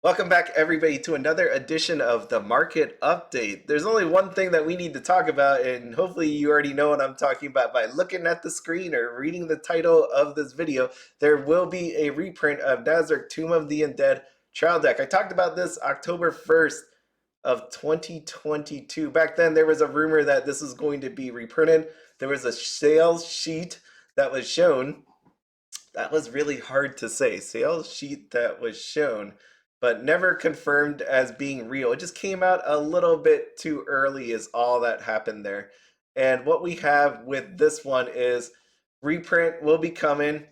Welcome back, everybody, to another edition of the Market Update. There's only one thing that we need to talk about, and hopefully you already know what I'm talking about by looking at the screen or reading the title of this video. There will be a reprint of Nazarick Tomb of the Undead Trial Deck. I talked about this October 1st of 2022. Back then, there was a rumor that this was going to be reprinted. There was a sales sheet that was shown. That was really hard to say. Sales sheet that was shown, but never confirmed as being real. It just came out a little bit too early, is all that happened there. And what we have with this one is reprint will be coming,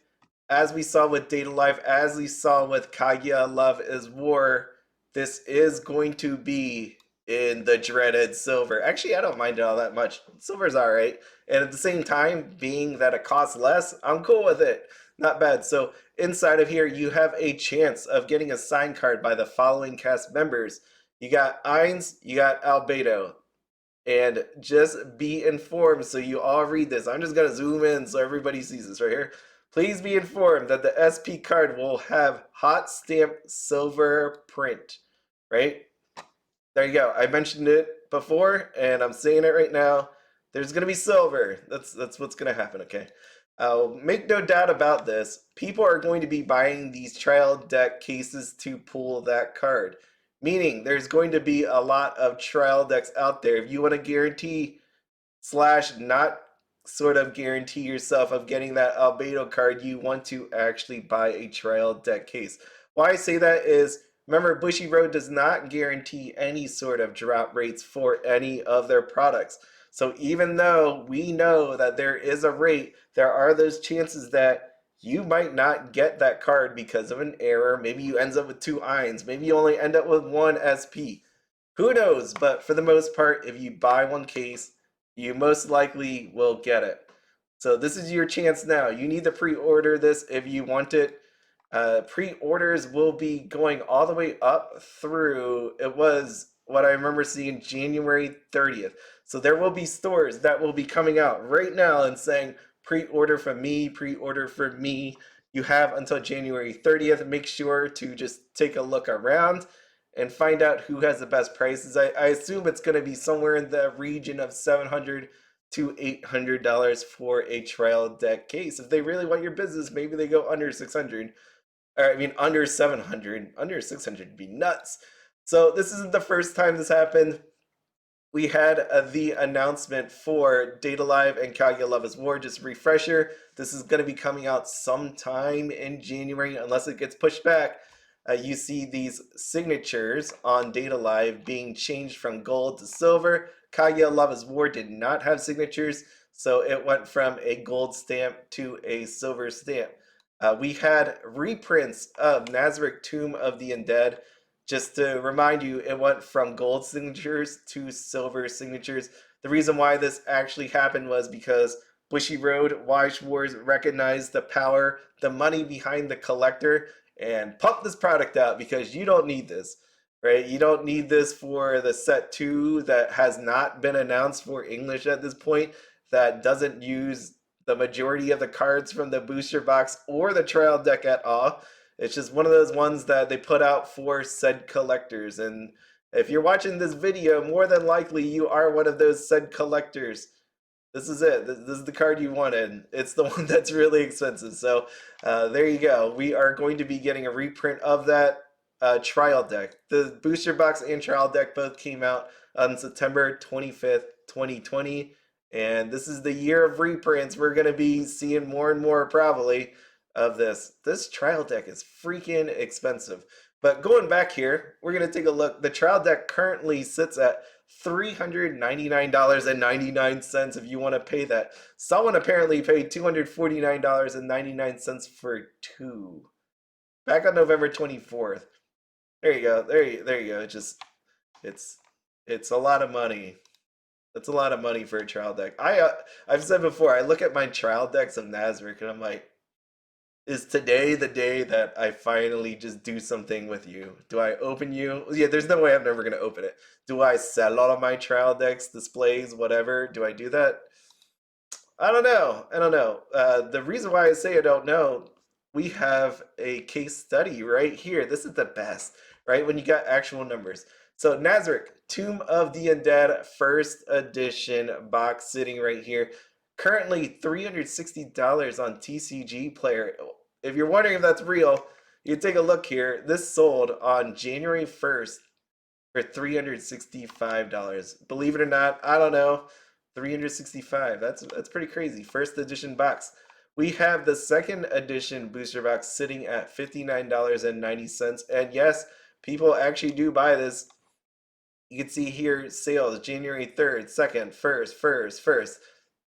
as we saw with Data Life, as we saw with Kaguya Love is War. This is going to be in the dreaded silver. Actually, I don't mind it all that much. Silver's all right. And at the same time, being that it costs less, I'm cool with it. Not bad. So inside of here, you have a chance of getting a signed card by the following cast members. You got Ainz, you got Albedo. And just be informed, so you all read this. I'm just going to zoom in so everybody sees this right here. Please be informed that the SP card will have hot stamp silver print, right? There you go. I mentioned it before, and I'm saying it right now. There's going to be silver. That's what's going to happen, okay? Make no doubt about this. People are going to be buying these trial deck cases to pull that card. Meaning there's going to be a lot of trial decks out there. If you want to guarantee slash not sort of guarantee yourself of getting that Albedo card, you want to actually buy a trial deck case. Why I say that is, remember, Bushiroad does not guarantee any sort of drop rates for any of their products. So even though we know that there is a rate, there are those chances that you might not get that card because of an error. Maybe you end up with two Ainz. Maybe you only end up with one SP. Who knows? But for the most part, if you buy one case, you most likely will get it. So this is your chance now. You need to pre-order this if you want it. Pre-orders will be going all the way up through, it was what I remember seeing, January 30th. So there will be stores that will be coming out right now and saying, pre-order for me, pre-order for me. You have until January 30th. Make sure to just take a look around and find out who has the best prices. I assume it's going to be somewhere in the region of $700 to $800 for a trial deck case. If they really want your business, maybe they go under 600. Or I mean, under 700. Under 600 would be nuts. So this isn't the first time this happened. We had the announcement for Data Live and Kaguya Love is War. Just a refresher, this is going to be coming out sometime in January, unless it gets pushed back. You see these signatures on Data Live being changed from gold to silver. Kaguya Love is War did not have signatures, so it went from a gold stamp to a silver stamp. We had reprints of Nazarick Tomb of the Undead. Just to remind you, it went from gold signatures to silver signatures. The reason why this actually happened was because Bushiroad, Weiss Schwarz recognized the power, the money behind the collector, and pump this product out because you don't need this, right? You don't need this for the set 2 that has not been announced for English at this point, that doesn't use the majority of the cards from the booster box or the trial deck at all. It's just one of those ones that they put out for said collectors. And if you're watching this video, more than likely you are one of those said collectors. This is it. This is the card you wanted. It's the one that's really expensive. So there you go. We are going to be getting a reprint of that trial deck. The booster box and trial deck both came out on September 25th, 2020. And this is the year of reprints. We're going to be seeing more and more probably of this. This trial deck is freaking expensive. But going back here, we're going to take a look. The trial deck currently sits at $399.99 if you want to pay that. Someone apparently paid $249.99 for two. Back on November 24th. There you go. There you go. It's a lot of money. That's a lot of money for a trial deck. I've said before, I look at my trial decks of Nazarick and I'm like, is today the day that I finally just do something with you? Do I open you? Yeah, there's no way I'm never going to open it. Do I sell all of my trial decks, displays, whatever? Do I do that? I don't know. I don't know. The reason why I say I don't know, we have a case study right here. This is the best. right? When you got actual numbers. So Nazarick, Tomb of the Undead, first edition box sitting right here. Currently $360 on TCG Player. If you're wondering if that's real, you take a look here. This sold on January 1st for $365. Believe it or not, I don't know. 365. That's pretty crazy. First edition box. We have the second edition booster box sitting at $59.90. And yes, people actually do buy this. You can see here sales January 3rd, 2nd, 1st.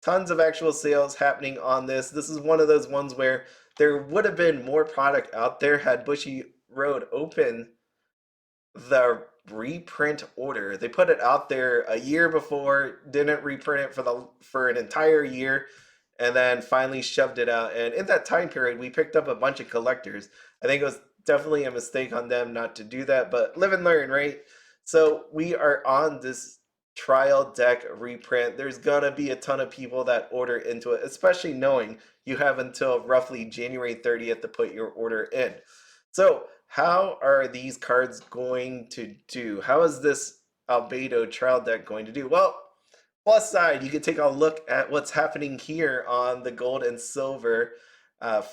Tons of actual sales happening on this. This is one of those ones where there would have been more product out there had Bushiroad open the reprint order. They put it out there a year before, didn't reprint it for an entire year, and then finally shoved it out. And in that time period, we picked up a bunch of collectors. I think it was definitely a mistake on them not to do that, but live and learn, right? So we are on this trial deck reprint. There's gonna be a ton of people that order into it, especially knowing you have until roughly January 30th to put your order in. So how are these cards going to do? How is this Albedo trial deck going to do? Well, plus side, you can take a look at what's happening here on the gold and silver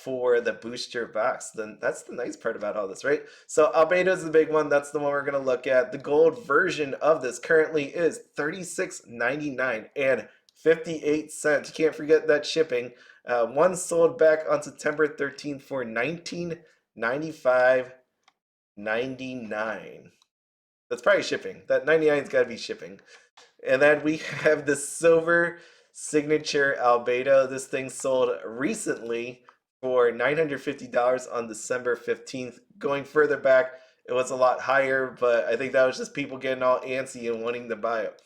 for the booster box. Then that's the nice part about all this, right? So Albedo is the big one. That's the one we're going to look at. The gold version of this currently is $36.99 and 58 cents. You can't forget that shipping. One sold back on September 13th for $19.95.99. That's probably shipping. That 99's got to be shipping. And then we have the silver signature Albedo. This thing sold recently for $950 on December 15th. Going further back, it was a lot higher, but I think that was just people getting all antsy and wanting to buy it.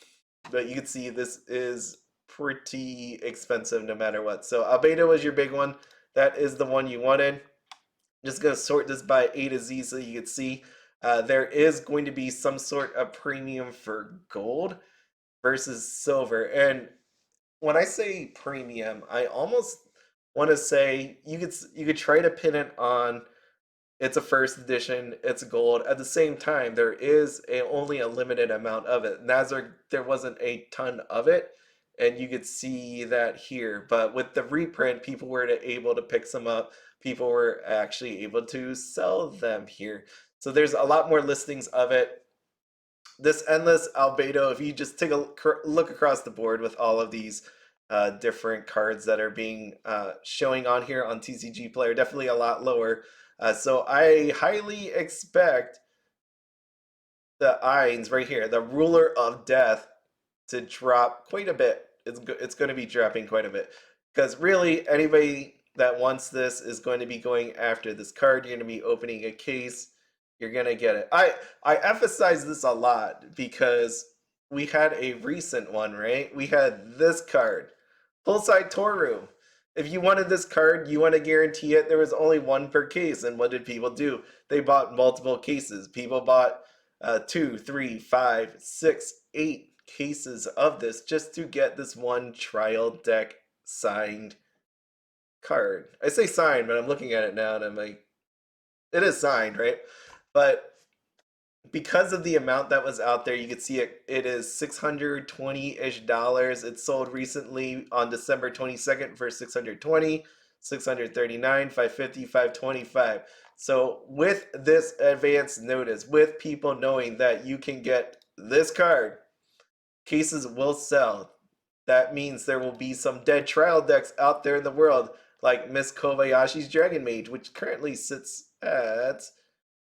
But you can see this is pretty expensive no matter what. So Albedo was your big one. That is the one you wanted. Just going to sort this by A to Z so you can see. There is going to be some sort of premium for gold versus silver. And when I say premium, I almost want to say you could try to pin it on it's a first edition, it's gold. At the same time, there is only a limited amount of it. Nazarick, there wasn't a ton of it, and you could see that here. But with the reprint, people were able to pick some up. People were actually able to sell them here. So there's a lot more listings of it. This endless Albedo, if you just take a look across the board with all of these different cards that are being showing on here on TCG Player, definitely a lot lower. So I highly expect the Ainz right here, the Ruler of Death, to drop quite a bit. It's going to be dropping quite a bit. Because really, anybody that wants this is going to be going after this card. You're going to be opening a case. You're going to get it. I emphasize this a lot because we had a recent one, right? We had this card, Poolside Tohru. If you wanted this card, you want to guarantee it. There was only one per case. And what did people do? They bought multiple cases. People bought 2, 3, 5, 6, 8 cases of this just to get this one trial deck signed card. I say signed, but I'm looking at it now and I'm like, it is signed, right? But because of the amount that was out there, you can see it is $620-ish. It sold recently on December 22nd for $620, $639, $550, $525. So with this advance notice, with people knowing that you can get this card, cases will sell. That means there will be some dead trial decks out there in the world, like Miss Kobayashi's Dragon Mage, which currently sits at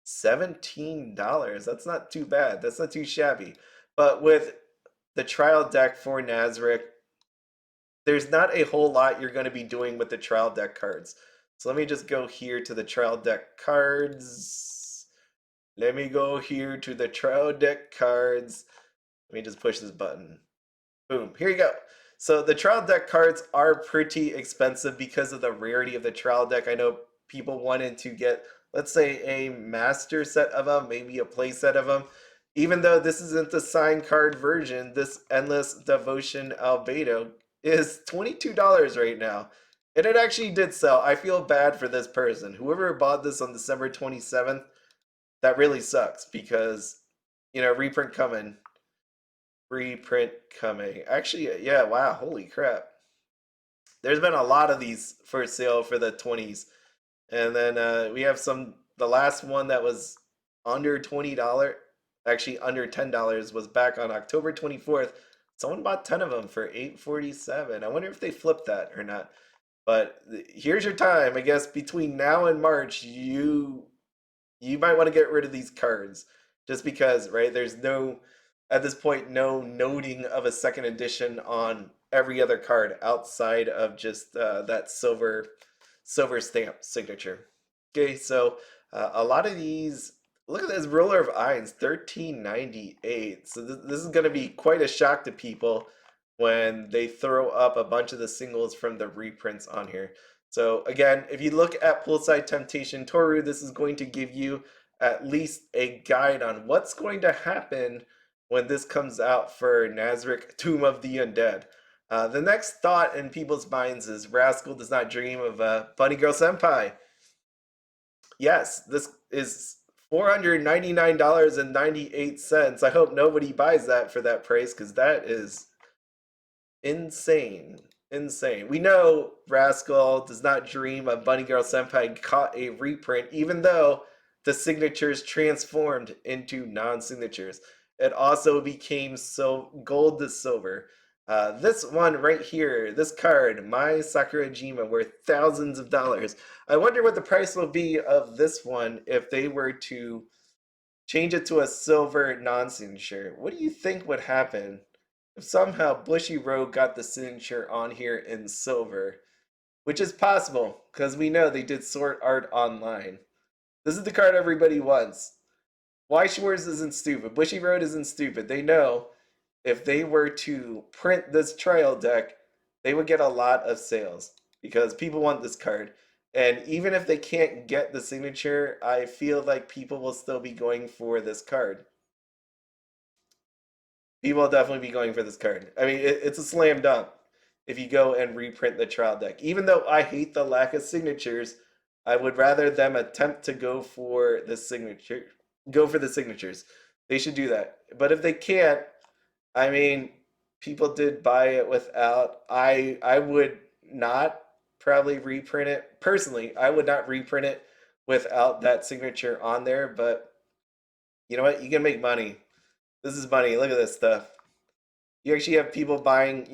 $17. That's not too bad. That's not too shabby. But with the trial deck for Nazarick, there's not a whole lot you're going to be doing with the trial deck cards. So let me just go here to the trial deck cards. Let me go here to the trial deck cards. Let me just push this button. Boom. Here you go. So the trial deck cards are pretty expensive because of the rarity of the trial deck. I know people wanted to get, let's say, a master set of them, maybe a play set of them. Even though this isn't the signed card version, this Endless Devotion Albedo is $22 right now. And it actually did sell. I feel bad for this person. Whoever bought this on December 27th, that really sucks because, reprint coming. Reprint coming. Actually, yeah, wow, holy crap. There's been a lot of these for sale for the 20s. And then we have the last one that was under $20, actually under $10, was back on October 24th. Someone bought 10 of them for $8.47. I wonder if they flipped that or not. But here's your time. I guess between now and March, you might want to get rid of these cards just because, right? There's no, at this point, no noting of a second edition on every other card outside of just that silver stamp signature. Okay, so a lot of these. Look at this roller of Ainz, 1398. So this is going to be quite a shock to people when they throw up a bunch of the singles from the reprints on here. So again, if you look at Poolside Temptation Tohru, this is going to give you at least a guide on what's going to happen when this comes out for Nazarick Tomb of the Undead. The next thought in people's minds is Rascal does not dream of Bunny Girl Senpai. Yes, this is $499.98. I hope nobody buys that for that price because that is insane. Insane. We know Rascal does not dream of Bunny Girl Senpai caught a reprint, even though the signatures transformed into non-signatures. It also became so gold to silver. This one right here, this card, Mai Sakurajima, worth thousands of dollars. I wonder what the price will be of this one if they were to change it to a silver non-signature. What do you think would happen if somehow Bushiroad got the signature on here in silver? Which is possible, because we know they did Sword Art Online. This is the card everybody wants. Weiss Schwarz isn't stupid. Bushiroad isn't stupid. They know if they were to print this trial deck, they would get a lot of sales because people want this card. And even if they can't get the signature, I feel like people will still be going for this card. People will definitely be going for this card. I mean, it's a slam dunk if you go and reprint the trial deck. Even though I hate the lack of signatures, I would rather them attempt to go for the signature, go for the signatures. They should do that. But if they can't, I mean, people did buy it without. I would not probably reprint it personally. I would not reprint it without that signature on there. But you know what? You can make money. This is money. Look at this stuff. You actually have people buying,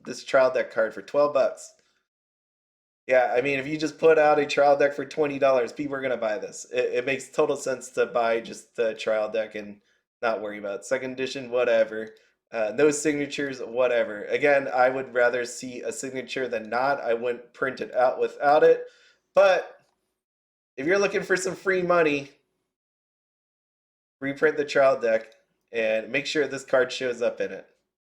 this trial deck card for $12. Yeah, I mean, if you just put out a trial deck for $20, people are gonna buy this. It makes total sense to buy just the trial deck and not worry about it. Second edition, whatever. No signatures, whatever. Again, I would rather see a signature than not. I wouldn't print it out without it. But if you're looking for some free money, reprint the trial deck and make sure this card shows up in it.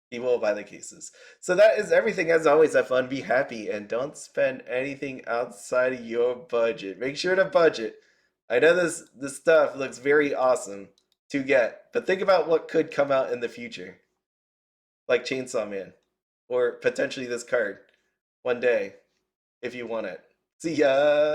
He will buy the cases. So that is everything. As always, have fun, be happy, and don't spend anything outside of your budget. Make sure to budget. I know this stuff looks very awesome to get, but think about what could come out in the future, like Chainsaw Man, or potentially this card one day if you want it. See ya.